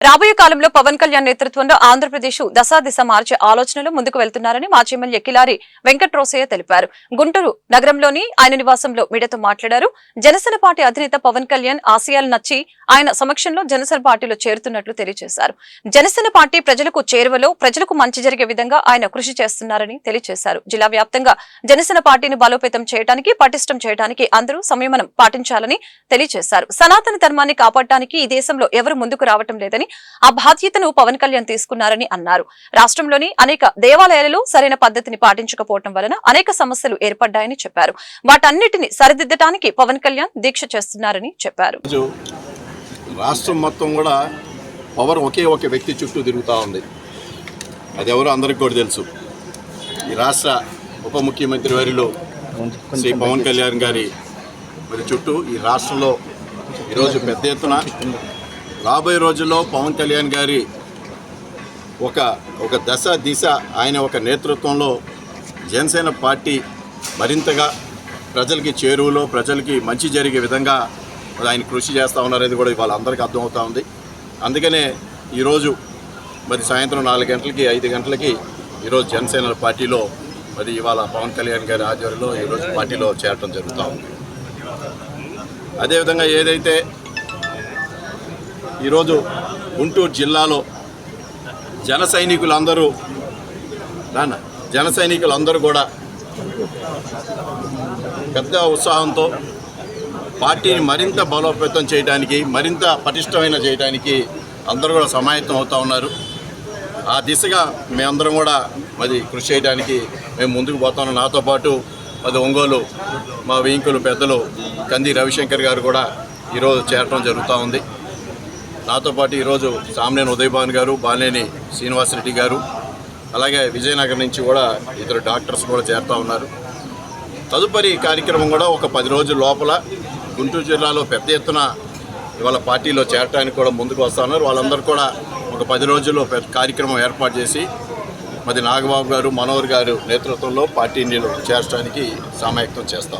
రాబోయే కాలంలో పవన్ కళ్యాణ్ నేతృత్వంలో ఆంధ్రప్రదేశ్ దశాదిశ మార్చే ఆలోచనలు ముందుకు వెళ్తున్నారని మాజీ ఎమ్మెల్యే కిలారి వెంకట్రోసయ్య తెలిపారు. గుంటూరు నగరంలోని ఆయన నివాసంలో మీడియాతో మాట్లాడారు. జనసేన పార్టీ అధినేత పవన్ కళ్యాణ్ ఆశయాలు నచ్చి ఆయన సమక్షంలో జనసేన పార్టీలో చేరుతున్నట్లు తెలియజేశారు. జనసేన పార్టీ ప్రజలకు చేరువలో ప్రజలకు మంచి జరిగే విధంగా ఆయన కృషి చేస్తున్నారని తెలియజేశారు. జిల్లా వ్యాప్తంగా జనసేన పార్టీని బలోపేతం చేయడానికి పటిష్టం చేయడానికి అందరూ సంయమనం పాటించాలని తెలియజేశారు. సనాతన ధర్మాన్ని కాపాడటానికి ఈ దేశంలో ఎవరు ముందుకు రావటం లేదని ఆ బాధ్యతను పవన్ కళ్యాణ్ తీసుకున్నారని అన్నారు. రాష్ట్రంలోని అనేక దేవాలయాలలో సరైన పద్ధతిని పాటించకపోవడం వలన అనేక సమస్యలు ఏర్పడ్డాయని చెప్పారు. వాటన్నిటిని సరిదిద్దడానికి పవన్ కళ్యాణ్ దీక్ష చేస్తున్నారని చెప్పారు. రాష్ట్రం మొత్తం కూడా పవర్ ఒకే ఒక వ్యక్తి చుట్టూ తిరుగుతూ ఉంది. అది ఎవరో అందరికీ కూడా తెలుసు. ఈ రాష్ట్ర ఉప ముఖ్యమంత్రి వర్యులు శ్రీ పవన్ కళ్యాణ్ గారి చుట్టూ ఈ రాష్ట్రంలో ఈరోజు పెద్ద ఎత్తున రాబోయే రోజుల్లో పవన్ కళ్యాణ్ గారి ఒక దశ దిశ ఆయన ఒక నేతృత్వంలో జనసేన పార్టీ మరింతగా ప్రజలకి చేరువలో ప్రజలకి మంచి జరిగే విధంగా ఆయన కృషి చేస్తూ ఉన్నారనేది కూడా ఇవాళ అందరికీ అర్థమవుతూ ఉంది. అందుకనే ఈరోజు మరి సాయంత్రం 4 గంటలకి 5 గంటలకి ఈరోజు జనసేన పార్టీలో మరి ఇవాళ పవన్ కళ్యాణ్ గారి ఆధ్వర్యంలో ఈరోజు పార్టీలో చేరటం జరుగుతూ ఉంది. అదేవిధంగా ఏదైతే ఈరోజు గుంటూరు జిల్లాలో జన సైనికులందరూ కూడా పెద్ద ఉత్సాహంతో పార్టీని మరింత బలోపేతం చేయడానికి మరింత పటిష్టమైన చేయడానికి అందరూ కూడా సమాయత్తం అవుతూ ఉన్నారు. ఆ దిశగా మేమందరం కూడా మరి కృషి చేయడానికి మేము ముందుకు పోతున్నాం. నాతో పాటు అది ఒంగోలు మా వేయింకులు పెద్దలు కంది రవిశంకర్ గారు కూడా ఈరోజు చేరటం జరుగుతూ ఉంది. నాతో పాటు ఈరోజు సామ్నేని ఉదయభాన్ గారు, బాలేని శ్రీనివాసరెడ్డి గారు, అలాగే విజయనగరం నుంచి కూడా ఇద్దరు డాక్టర్స్ కూడా చేరుతూ ఉన్నారు. తదుపరి కార్యక్రమం కూడా ఒక 10 రోజుల లోపల గుంటూరు జిల్లాలో పెద్ద ఎత్తున ఇవాళ పార్టీలో చేరటానికి కూడా ముందుకు వస్తూ ఉన్నారు. వాళ్ళందరూ కూడా ఒక 10 రోజుల్లో కార్యక్రమం ఏర్పాటు చేసి మరి నాగబాబు గారు, మనోహర్ గారు నేతృత్వంలో పార్టీని చేర్చడానికి సమాయత్తం చేస్తాం.